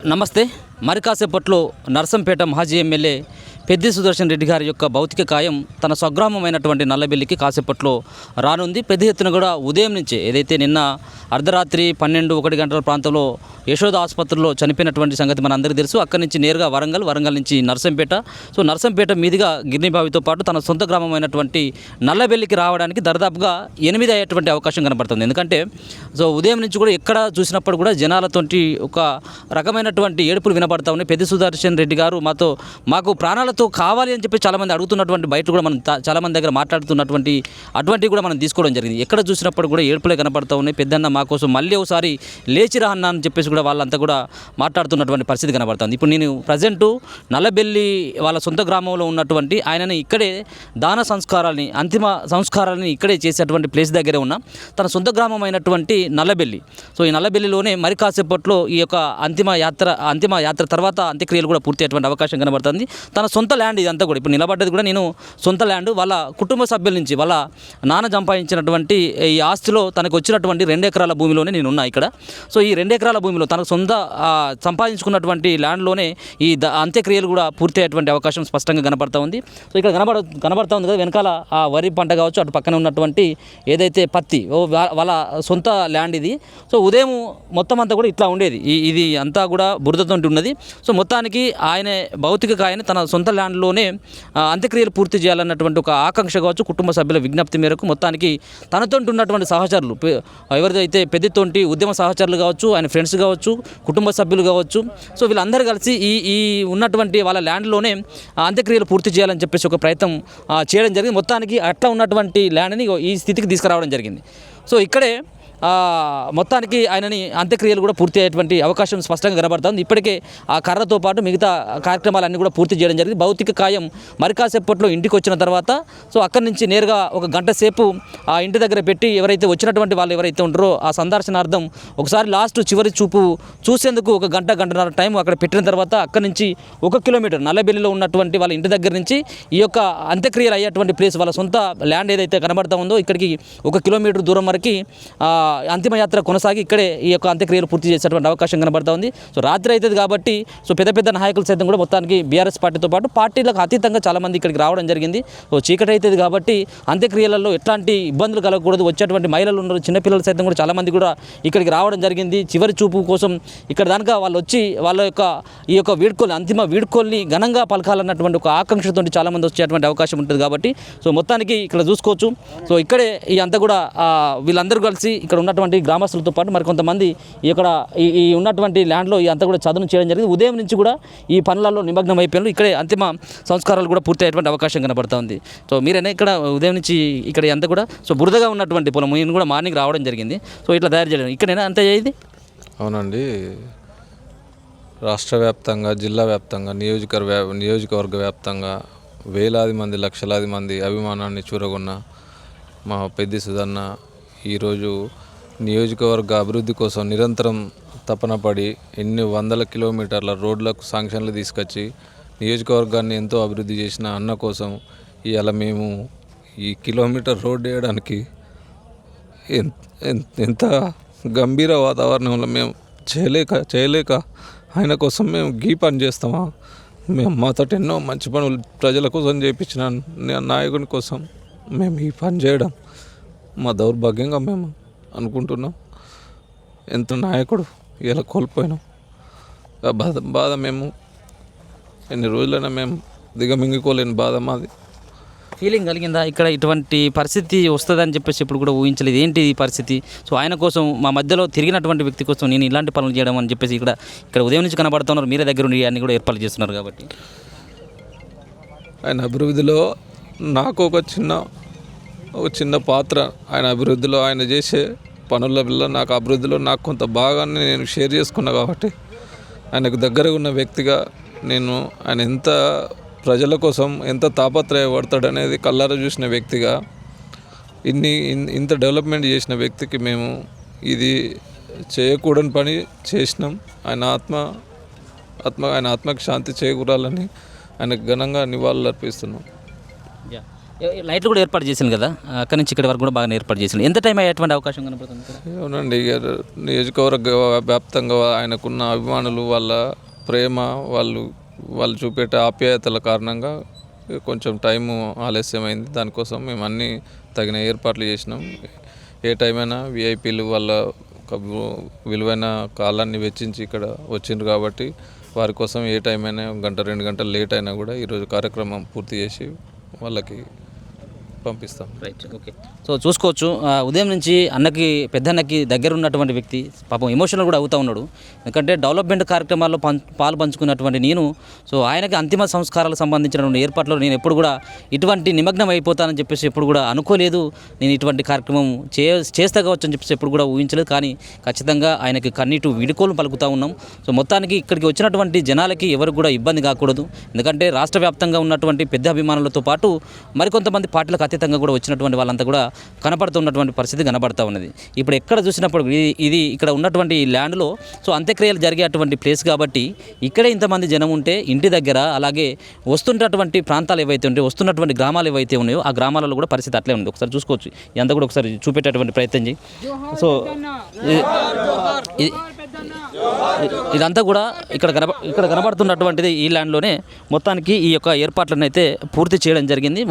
నమస్తే. మరి కాసేపట్లో నర్సంపేట మాజీ ఎమ్మెల్యే పెద్ది సుదర్శన్ రెడ్డి గారి యొక్క భౌతిక కాయం తన స్వగ్రామమైనటువంటి నల్లబెల్లికి కాసేపట్లో రానుంది. పెద్ద ఎత్తున కూడా ఉదయం నుంచే ఏదైతే నిన్న అర్ధరాత్రి 12-1 గంటల ప్రాంతంలో యశోద ఆసుపత్రిలో చనిపోయినటువంటి సంగతి మన అందరికీ తెలుసు. అక్కడి నుంచి నేరుగా వరంగల్ నుంచి నర్సంపేట, నర్సంపేట మీదుగా గిర్నిబావితో పాటు తన సొంత గ్రామమైనటువంటి నల్లబెల్లికి రావడానికి దరిదాపుగా 8 అయ్యేటువంటి అవకాశం కనబడుతుంది. ఎందుకంటే ఉదయం నుంచి కూడా ఎక్కడ చూసినప్పుడు కూడా జనాలతోటి ఒక రకమైనటువంటి ఏడుపులు వినబడతా ఉన్నాయి. పెద్ది సుదర్శన్ రెడ్డి గారు మాకు ప్రాణాలతో కావాలి అని చెప్పి చాలామంది అడుగుతున్నటువంటి బయట కూడా మనం చాలామంది దగ్గర మాట్లాడుతున్నటువంటి అటువంటివి కూడా మనం తీసుకోవడం జరిగింది. ఎక్కడ చూసినప్పుడు కూడా ఏడుపులే కనబడతా ఉన్నాయి. పెద్దన్న మా కోసం మళ్ళీ ఒకసారి లేచిరా అన్న అని చెప్పేసి కూడా వాళ్ళంతా కూడా మాట్లాడుతున్నటువంటి పరిస్థితి కనబడుతుంది. ఇప్పుడు నేను ప్రజెంటు నల్లబెల్లి వాళ్ళ సొంత గ్రామంలో ఉన్నటువంటి ఆయనని ఇక్కడే దాన సంస్కారాలని అంతిమ సంస్కారాలని ఇక్కడే చేసేటువంటి ప్లేస్ దగ్గరే ఉన్నా. తన సొంత గ్రామం అయినటువంటి నల్లబెల్లి. ఈ నల్లబెల్లిలోనే మరి కాసేపట్లో ఈ యొక్క అంతిమ యాత్ర తర్వాత అంత్యక్రియలు కూడా పూర్తి అయ్యేటువంటి అవకాశం కనబడుతుంది. తన సొంత ల్యాండ్ ఇదంతా కూడా ఇప్పుడు నిలబడ్డది కూడా నేను సొంత ల్యాండ్ వాళ్ళ కుటుంబ సభ్యుల నుంచి వాళ్ళ నాన్న సంపాదించినటువంటి ఈ ఆస్తిలో తనకు వచ్చినటువంటి 2 ఎకరాల భూమిలోనే నేను ఉన్నా ఇక్కడ. ఈ 2 ఎకరాల భూమిలో తనకు సొంత సంపాదించుకున్నటువంటి ల్యాండ్లోనే ఈ అంత్యక్రియలు కూడా పూర్తి అయ్యేటువంటి అవకాశం స్పష్టంగా కనబడతా ఉంది. ఇక్కడ కనబడతా ఉంది కదా వెనకాల ఆ వరి పంట కావచ్చు, అటు పక్కన ఉన్నటువంటి ఏదైతే పత్తి వాళ్ళ సొంత ల్యాండ్ ఇది. ఉదయం మొత్తం అంతా కూడా ఇట్లా ఉండేది. ఇది అంతా కూడా బురదతో ఉన్నది. మొత్తానికి ఆయన భౌతిక కాయని తన సొంత ల్యాండ్లోనే అంత్యక్రియలు పూర్తి చేయాలన్నటువంటి ఒక ఆకాంక్ష కావచ్చు, కుటుంబ సభ్యుల విజ్ఞప్తి మేరకు మొత్తానికి తనతో ఉన్నటువంటి సహచరులు ఎవరిదైతే పెద్దతోటి ఉద్యమ సహచరులు కావచ్చు, ఆయన ఫ్రెండ్స్ కావచ్చు, కుటుంబ సభ్యులు కావచ్చు, వీళ్ళందరూ కలిసి ఈ ఉన్నటువంటి వాళ్ళ ల్యాండ్లోనే అంత్యక్రియలు పూర్తి చేయాలని చెప్పేసి ఒక ప్రయత్నం చేయడం జరిగింది. మొత్తానికి అట్లా ఉన్నటువంటి ల్యాండ్ని ఈ స్థితికి తీసుకురావడం జరిగింది. ఇక్కడే మొత్తానికి ఆయనని అంత్యక్రియలు కూడా పూర్తి అయ్యేటువంటి అవకాశం స్పష్టంగా కనబడుతుంది. ఇప్పటికే ఆ కర్రతో పాటు మిగతా కార్యక్రమాలన్నీ కూడా పూర్తి చేయడం జరిగింది. భౌతిక కాయం మరి కాసేపట్లో ఇంటికి వచ్చిన తర్వాత అక్కడి నుంచి నేరుగా 1 గంట సేపు ఆ ఇంటి దగ్గర పెట్టి ఎవరైతే వచ్చినటువంటి వాళ్ళు ఎవరైతే ఉంటారో ఆ సందర్శనార్థం ఒకసారి లాస్ట్ చివరి చూపు చూసేందుకు 1 గంటన్నర టైం అక్కడ పెట్టిన తర్వాత అక్కడి నుంచి 1 కిలోమీటర్ నల్లబెల్లిలో ఉన్నటువంటి వాళ్ళ ఇంటి దగ్గర నుంచి ఈ యొక్క అంత్యక్రియలు అయ్యేటువంటి ప్లేస్ వాళ్ళ సొంత ల్యాండ్ ఏదైతే కనబడతా ఉందో ఇక్కడికి 1 కిలోమీటర్ దూరం వరకు అంతిమయాత్ర కొనసాగి ఇక్కడే ఈ యొక్క అంత్యక్రియలు పూర్తి చేసేటువంటి అవకాశం కనబడతా ఉంది. రాత్రి అవుతుంది కాబట్టి పెద్ద నాయకులు సైతం కూడా మొత్తానికి బీఆర్ఎస్ పార్టీతో పాటు పార్టీలకు అతీతంగా చాలామంది ఇక్కడికి రావడం జరిగింది. చీకటి అవుతుంది కాబట్టి అంత్యక్రియలలో ఎట్లాంటి ఇబ్బందులు కలగకూడదు. వచ్చేటువంటి మహిళలు ఉన్నారు, చిన్నపిల్లలు సైతం కూడా చాలామంది కూడా ఇక్కడికి రావడం జరిగింది. చివరి చూపు కోసం ఇక్కడ దానిక వాళ్ళు వచ్చి వాళ్ళ యొక్క ఈ యొక్క అంతిమ వీడ్కోల్ని ఘనంగా పలకాలన్నటువంటి ఒక ఆకాంక్షతో చాలామంది వచ్చేటువంటి అవకాశం ఉంటుంది కాబట్టి మొత్తానికి ఇక్కడ చూసుకోవచ్చు. ఇక్కడే ఈ అంతా కూడా వీళ్ళందరూ కలిసి ఇక్కడ ఉన్నటువంటి గ్రామస్తులతో పాటు మరికొంతమంది ఇక్కడ ఈ ఉన్నటువంటి ల్యాండ్లో అంతా కూడా చదును చేయడం జరిగింది. ఉదయం నుంచి కూడా ఈ పనులలో నిమగ్నం అయిపోయినారు. ఇక్కడే అంతిమ సంస్కారాలు కూడా పూర్తి అయ్యేటువంటి అవకాశం కనబడుతుంది. మీరైనా ఇక్కడ ఉదయం నుంచి ఇక్కడ అంతా కూడా బురదగా ఉన్నటువంటి పొలం నేను కూడా మార్నింగ్ రావడం జరిగింది. ఇట్లా తయారు చేయడం ఇక్కడైనా అంతే అయ్యేది. అవునండి, రాష్ట్ర వ్యాప్తంగా, జిల్లా వ్యాప్తంగా, నియోజకవర్గ వ్యాప్తంగా వేలాది మంది, లక్షలాది మంది అభిమానాన్ని చూరగొన్న మా పెద్ది సుధన్న ఈరోజు నియోజకవర్గ అభివృద్ధి కోసం నిరంతరం తపన పడి ఎన్ని వందల కిలోమీటర్ల రోడ్లకు శాంక్షన్లు తీసుకొచ్చి నియోజకవర్గాన్ని ఎంతో అభివృద్ధి చేసిన అన్న కోసం ఇవాళ మేము ఈ కిలోమీటర్ రోడ్ వేయడానికి ఎంత గంభీర వాతావరణంలో మేము చేయలేక ఆయన కోసం మేము పని చేస్తామా? మేము మాతో ఎన్నో మంచి పనులు ప్రజల కోసం చేయించిన నాయకుని కోసం మేము ఈ పని చేయడం మా దౌర్భాగ్యంగా మేము అనుకుంటున్నాం. ఎంత నాయకుడు ఇలా కోల్పోయినాం. బాధ మేము ఎన్ని రోజులైనా మేము దిగమింగిపోలేని బాధ మాది. ఫీలింగ్ కలిగిందా ఇక్కడ ఇటువంటి పరిస్థితి వస్తుందని చెప్పేసి ఇప్పుడు కూడా ఊహించలేదు. ఏంటి ఈ పరిస్థితి? ఆయన కోసం మా మధ్యలో తిరిగినటువంటి వ్యక్తి కోసం నేను ఇలాంటి పనులు చేయడం అని చెప్పేసి ఇక్కడ ఉదయం నుంచి కనబడుతున్నారు. మీరే దగ్గర ఉండి అన్ని కూడా ఏర్పాటు చేస్తున్నారు కాబట్టి ఆయన అభివృద్ధిలో నాకు ఒక చిన్న పాత్ర. ఆయన అభివృద్ధిలో ఆయన చేసే పనుల వల్ల నాకు అభివృద్ధిలో నాకు కొంత భాగాన్ని నేను షేర్ చేసుకున్నా కాబట్టి ఆయనకు దగ్గరగా ఉన్న వ్యక్తిగా నేను ఆయన ఎంత ప్రజల కోసం ఎంత తాపత్రయపడతాడనేది కళ్ళారా చూసిన వ్యక్తిగా ఇంత డెవలప్మెంట్ చేసిన వ్యక్తికి మేము ఇది చేయకూడని పని చేసినాం. ఆయన ఆత్మకి శాంతి చేకూరాలని ఆయనకు ఘనంగా నివాళులు అర్పిస్తున్నాం. లైట్లు కూడా ఏర్పాటు చేసింది కదా, అక్కడి నుంచి ఇక్కడి వరకు కూడా బాగా ఏర్పాటు చేసింది. ఎంత టైం అయ్యేటువంటి అవకాశం కనపడుతుంది ఇక్కడ? అవునండి, ఇక నియోజకవర్గ వ్యాప్తంగా ఆయనకున్న అభిమానులు, వాళ్ళ ప్రేమ, వాళ్ళు చూపేట ఆప్యాయతల కారణంగా కొంచెం టైము ఆలస్యమైంది. దానికోసం మేము అన్నీ తగిన ఏర్పాట్లు చేసినాం. ఏ టైం అయినా విఐపీలు వాళ్ళ విలువైన కాలాన్ని వెచ్చించి ఇక్కడ వచ్చిండ్రు కాబట్టి వారి కోసం ఏ టైం అయినా 1-2 గంటలు లేట్ అయినా కూడా ఈరోజు కార్యక్రమం పూర్తి చేసి వాళ్ళకి పంపిస్తాం. Right, okay. సో చూసుకోవచ్చు, ఉదయం నుంచి అన్నకి పెద్దన్నకి దగ్గర ఉన్నటువంటి వ్యక్తి పాపం ఎమోషనల్ కూడా అవుతూ ఉన్నాడు. ఎందుకంటే డెవలప్మెంట్ కార్యక్రమాల్లో పాలు పంచుకున్నటువంటి నేను, సో ఆయనకి అంతిమ సంస్కారాలకు సంబంధించినటువంటి ఏర్పాట్లో నేను ఎప్పుడు కూడా ఇటువంటి నిమగ్నం అయిపోతానని చెప్పేసి ఎప్పుడు కూడా అనుకోలేదు. నేను ఇటువంటి కార్యక్రమం చేస్తా కావచ్చు అని చెప్పేసి ఎప్పుడు కూడా ఊహించలేదు. కానీ ఖచ్చితంగా ఆయనకి కన్నీటు వీడుకోలు పలుకుతూ ఉన్నాం. సో మొత్తానికి ఇక్కడికి వచ్చినటువంటి జనాలకి ఎవరికి కూడా ఇబ్బంది కాకూడదు. ఎందుకంటే రాష్ట్ర వ్యాప్తంగా ఉన్నటువంటి పెద్ద అభిమానులతో పాటు మరికొంతమంది పార్టీలకు అతీతంగా కూడా వచ్చినటువంటి వాళ్ళంతా కూడా కనపడుతున్నటువంటి పరిస్థితి కనబడతా ఉన్నది. ఇప్పుడు ఎక్కడ చూసినప్పుడు ఇది ఇక్కడ ఉన్నటువంటి ల్యాండ్లో సో అంత్యక్రియలు జరిగేటువంటి ప్లేస్ కాబట్టి ఇక్కడే ఇంతమంది జనం ఉంటే ఇంటి దగ్గర అలాగే వస్తున్నటువంటి ప్రాంతాలు ఏవైతే ఉంటాయో, వస్తున్నటువంటి గ్రామాలు ఏవైతే ఉన్నాయో ఆ గ్రామాలలో కూడా పరిస్థితి అట్లే ఉంది. ఒకసారి చూసుకోవచ్చు, ఇదంతా కూడా ఒకసారి చూపెట్టేటువంటి ప్రయత్నం చేయి. సో ఇదంతా కూడా ఇక్కడ కనబడుతున్నటువంటిది ఈ ల్యాండ్లోనే మొత్తానికి ఈ యొక్క ఏర్పాట్లను అయితే పూర్తి చేయడం జరిగింది.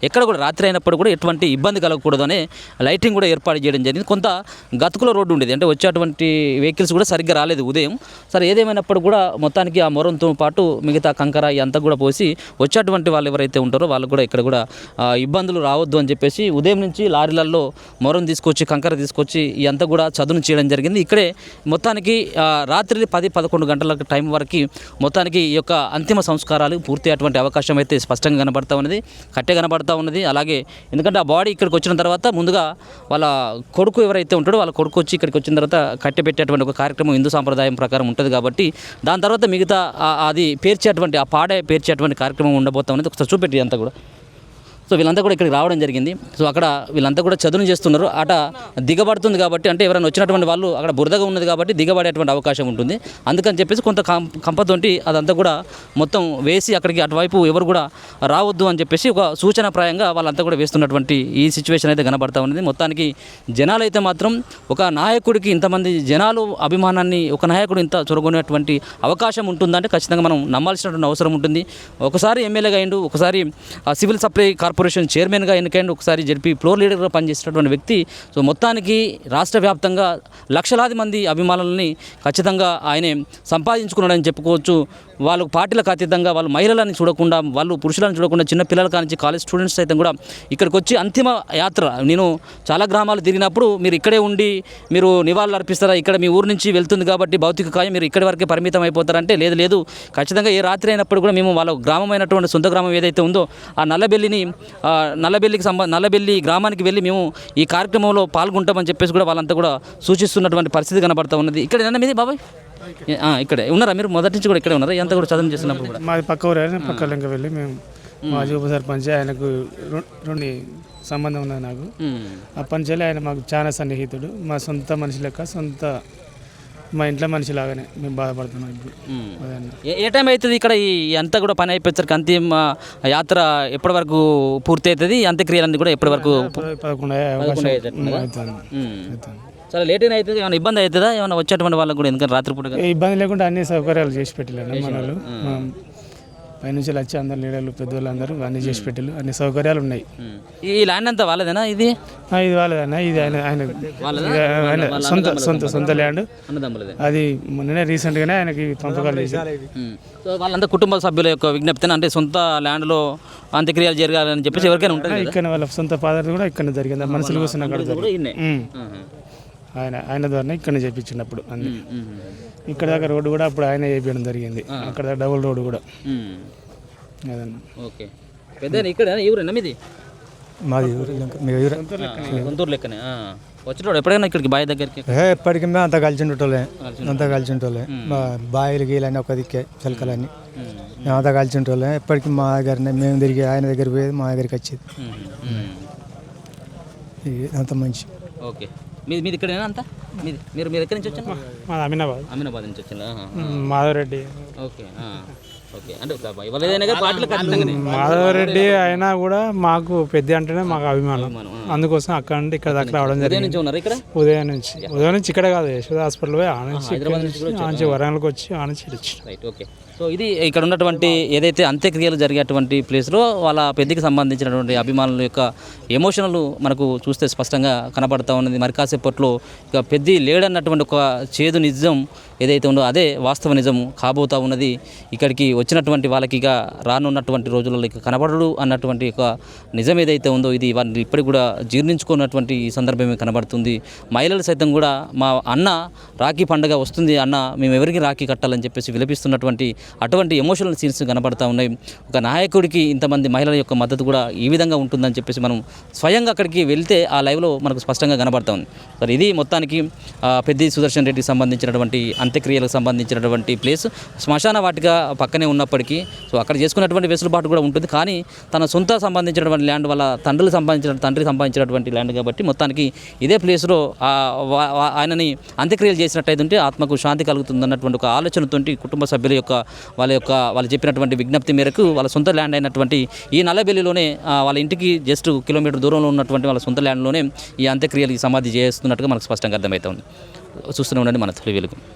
ఎక్కడ కూడా రాత్రి అయినప్పుడు కూడా ఎటువంటి ఇబ్బంది కలగకూడదు అనే లైటింగ్ కూడా ఏర్పాటు చేయడం జరిగింది. కొంత గతుకుల రోడ్డు ఉండేది, అంటే వచ్చేటువంటి వెహికల్స్ కూడా సరిగ్గా రాలేదు ఉదయం. సరే ఏదేమైనప్పుడు కూడా మొత్తానికి ఆ మొరంతో పాటు మిగతా కంకర ఇదంతా కూడా పోసి వచ్చేటువంటి వాళ్ళు ఎవరైతే ఉంటారో వాళ్ళు కూడా ఇక్కడ కూడా ఇబ్బందులు రావద్దు అని చెప్పేసి ఉదయం నుంచి లారీలలో మొరం తీసుకొచ్చి కంకర తీసుకొచ్చి ఇదంతా కూడా చదును చేయడం జరిగింది. ఇక్కడే మొత్తానికి రాత్రి 10-11 గంటల టైం వరకు మొత్తానికి ఈ యొక్క అంతిమ సంస్కారాలు పూర్తి అయ్యేటువంటి అవకాశం అయితే స్పష్టంగా కనబడతా ఉన్నది, కట్టే కనబడతా ఉన్నది. అలాగే ఎందుకంటే ఆ బాడీ ఇక్కడికి వచ్చిన తర్వాత ముందుగా వాళ్ళ కొడుకు ఎవరైతే ఉంటాడో వాళ్ళ కొడుకు వచ్చి ఇక్కడికి వచ్చిన తర్వాత కట్టె పెట్టేటువంటి ఒక కార్యక్రమం హిందూ సాంప్రదాయం ప్రకారం ఉంటుంది కాబట్టి దాని తర్వాత మిగతా అది పేర్చేటువంటి ఆ పాడే పేర్చేటువంటి కార్యక్రమం ఉండబోతా ఉన్నది. ఒకసారి చూపెట్టి అంతా కూడా. సో వీళ్ళంతా కూడా ఇక్కడికి రావడం జరిగింది. సో అక్కడ వీళ్ళంతా కూడా చదును చేస్తున్నారు. అట దిగబడుతుంది కాబట్టి, అంటే ఎవరైనా వచ్చినటువంటి వాళ్ళు అక్కడ బురదగా ఉన్నది కాబట్టి దిగబడేటువంటి అవకాశం ఉంటుంది. అందుకని చెప్పేసి కొంత కంపతోటి అదంతా కూడా మొత్తం వేసి అక్కడికి అటువైపు ఎవరు కూడా రావద్దు అని చెప్పేసి ఒక సూచనప్రాయంగా వాళ్ళంతా కూడా వేస్తున్నటువంటి ఈ సిచ్యువేషన్ అయితే కనబడతా ఉన్నది. మొత్తానికి జనాలు అయితే మాత్రం ఒక నాయకుడికి ఇంతమంది జనాలు అభిమానాన్ని ఒక నాయకుడు ఇంత చొరగొనేటువంటి అవకాశం ఉంటుందంటే ఖచ్చితంగా మనం నమ్మాల్సినటువంటి అవసరం ఉంటుంది. ఒకసారి ఎమ్మెల్యేగా అయిండు, ఒకసారి సివిల్ సప్లై కార్పొరేషన్ చైర్మన్గా ఎన్నికైండు, ఒకసారి జెడ్పీ ఫ్లోర్ లీడర్గా పనిచేసినటువంటి వ్యక్తి. సో మొత్తానికి రాష్ట్ర వ్యాప్తంగా లక్షలాది మంది అభిమానులని ఖచ్చితంగా ఆయనే సంపాదించుకున్నాడని చెప్పుకోవచ్చు. వాళ్ళు పార్టీలకు అతీతంగా వాళ్ళు మహిళలని చూడకుండా, వాళ్ళు పురుషులను చూడకుండా, చిన్న పిల్లల కానించి కాలేజ్ స్టూడెంట్స్ సైతం కూడా ఇక్కడికి వచ్చి అంతిమ యాత్ర, నేను చాలా గ్రామాలు తిరిగినప్పుడు మీరు ఇక్కడే ఉండి మీరు నివాళులు అర్పిస్తారా, ఇక్కడ మీ ఊరు నుంచి వెళ్తుంది కాబట్టి భౌతిక కాయం మీరు ఇక్కడి వరకే పరిమితం అయిపోతారంటే లేదు ఖచ్చితంగా ఏ రాత్రి అయినప్పుడు కూడా మేము వాళ్ళ గ్రామం అయినటువంటి సొంత గ్రామం ఏదైతే ఉందో ఆ నల్లబెల్లి గ్రామానికి వెళ్ళి మేము ఈ కార్యక్రమంలో పాల్గొంటామని చెప్పేసి కూడా వాళ్ళంతా కూడా సూచిస్తున్నటువంటి పరిస్థితి కనబడతా ఉన్నది. ఇక్కడ ఏమన్నా మీది బాబాయ్ ఇక్కడే ఉన్నారా మీరు? మొదటి నుంచి కూడా ఇక్కడే ఉన్నారా? ఎంత కూడా చదువు చేస్తున్నప్పుడు కూడా? మాది పక్క ఊరు, పక్క లింక వెళ్ళి మేము మాజీ ఉప సర్పంచ్, ఆయనకు రెండు సంబంధం ఉన్నది నాకు. అప్పటి నుంచి ఆయన మాకు చాలా సన్నిహితుడు, మా సొంత మనిషి లెక్క, మా ఇంట్లో మనిషి లాగానే మేము బాధపడుతున్నాం ఇప్పుడు. ఏ టైం అవుతుంది ఇక్కడ అంతా కూడా పని అయిపోయేసరికి? అంతిమ యాత్ర ఎప్పటి వరకు పూర్తి అవుతుంది? అంత్యక్రియలన్నీ కూడా ఎప్పటి వరకు? 11 చాలా లేట్ అయినా అవుతుంది. ఏమైనా ఇబ్బంది అవుతుందా ఏమైనా వచ్చేటువంటి వాళ్ళకి కూడా? ఎందుకంటే రాత్రిపూట ఇబ్బంది లేకుండా అన్ని సౌకర్యాలు చేసి పెట్టలేను మన వాళ్ళు. పైనుంచి వచ్చి అందరు లీడర్లు పెద్దవాళ్ళు అందరూ అన్ని చేసి పెట్టారు, అన్ని సౌకర్యాలు ఉన్నాయి. ఈ ల్యాండ్ అంతా వాళ్ళదేనా? ఇది వాళ్ళదన్నా, ఇది ఆయన సొంత ల్యాండ్. అది మొన్ననే రీసెంట్గానే ఆయనకి పంపకాలు చేశారు. సో వాళ్ళంతా కుటుంబ సభ్యుల యొక్క విజ్ఞప్తి, అంటే సొంత ల్యాండ్లో అంత్యక్రియలు జరగాలని చెప్పేసి ఎవరికైనా ఉంటుంది. ఇక్కడ వాళ్ళ సొంత ఫాదర్ కూడా ఇక్కడ జరిగింది, మనుషులు కూర్చున్న ఆయన ద్వారానే ఇక్కడ చేయించినప్పుడు అన్ని. ఇక్కడ దాకా రోడ్డు కూడా అప్పుడు ఆయన చేయించడం జరిగింది, అక్కడ దాకా డబుల్ రోడ్డు కూడా. అదన్నా ఓకే. పెద్ద ఇక్కడ ఎవరైనా మీది? మాది సొంతూరు లెక్కనే వచ్చినాడు ఎప్పుడైనా ఇక్కడికి బావి దగ్గరికి? ఎప్పటికీ మేము అంతా కలిసి ఉంటోలే మా బాయిలు గీలన్నీ ఒక దిక్కే చిలకలన్నీ మేము అంతా కలిసి ఉంటోలే. ఎప్పటికీ మా దగ్గరనే మేము తిరిగి ఆయన దగ్గర పోయేది, మా దగ్గరికి వచ్చేది. అంత మంచి. ఓకే. మీది ఇక్కడేనా అంతా? మీరు ఎక్కడి నుంచి వచ్చాను? అమీనాబాద్ నుంచి వచ్చిందా? మాధవరెడ్డి. ఓకే. ఓకే అంటే ఇవాళ ఏదైనా కానీ పార్టీలో ఖచ్చితంగానే మాధవరెడ్డి అయినా కూడా మాకు పెద్ద అంటేనే మాకు అభిమానం, అందుకోసం అక్కడ నుండి ఇక్కడ దాకా రావడం ఉదయం జరిగింది. నుంచి ఉన్నారు ఇక్కడ ఉదయం నుంచి ఇక్కడ కాదు, యశోద హాస్పిటల్ పోయి ఆనంచి వరంగల్కి వచ్చి ఆనంచి వచ్చి. Right okay. సో ఇది ఇక్కడ ఉన్నటువంటి ఏదైతే అంత్యక్రియలు జరిగేటువంటి ప్లేస్లో వాళ్ళ పెద్దకి సంబంధించినటువంటి అభిమానుల యొక్క ఎమోషనల్ మనకు చూస్తే స్పష్టంగా కనబడతా ఉన్నది. మరి కాసేపట్లో ఇక పెద్ది లేడన్నటువంటి ఒక చేదు నిజం ఏదైతే ఉందో అదే వాస్తవ నిజం కాబోతా ఉన్నది. ఇక్కడికి వచ్చినటువంటి వాళ్ళకి ఇక రానున్నటువంటి రోజులలో ఇక కనబడడు అన్నటువంటి ఒక నిజం ఏదైతే ఉందో ఇది వారిని ఇప్పటికి కూడా జీర్ణించుకున్నటువంటి ఈ సందర్భమే కనబడుతుంది. మహిళలు సైతం కూడా మా అన్న రాఖీ పండుగ వస్తుంది అన్న, మేము ఎవరికి రాఖీ కట్టాలని చెప్పేసి విలపిస్తున్నటువంటి అటువంటి ఎమోషనల్ సీన్స్ కనబడతా ఉన్నాయి. ఒక నాయకుడికి ఇంతమంది మహిళల యొక్క మద్దతు కూడా ఈ విధంగా ఉంటుందని చెప్పేసి మనం స్వయంగా అక్కడికి వెళ్తే ఆ లైవ్లో మనకు స్పష్టంగా కనబడతా ఉంది. మరి ఇది మొత్తానికి పెద్ది సుదర్శన్ రెడ్డికి సంబంధించినటువంటి అంత్యక్రియలకు సంబంధించినటువంటి ప్లేస్. శ్మశాన వాటిక పక్కనే ఉన్నప్పటికీ సో అక్కడ చేసుకున్నటువంటి వెసులుబాటు కూడా ఉంటుంది. కానీ తన సొంత సంబంధించినటువంటి ల్యాండ్ వాళ్ళ తండ్రి సంపాదించినటువంటి ల్యాండ్ కాబట్టి మొత్తానికి ఇదే ప్లేస్లో ఆయనని అంత్యక్రియలు చేసినట్టయితే ఆత్మకు శాంతి కలుగుతుంది అన్నటువంటి ఒక ఆలోచనతో కుటుంబ సభ్యుల యొక్క వాళ్ళు చెప్పినటువంటి విజ్ఞప్తి మేరకు వాళ్ళ సొంత ల్యాండ్ అయినటువంటి ఈ నల్లబెల్లిలోనే వాళ్ళ ఇంటికి జస్ట్ కిలోమీటర్ దూరంలో ఉన్నటువంటి వాళ్ళ సొంత ల్యాండ్లోనే ఈ అంత్యక్రియలు సమాధి చేస్తున్నట్టుగా మనకు స్పష్టంగా అర్థమవుతుంది. చూస్తూనే ఉండండి మన తొలి వెలుగు.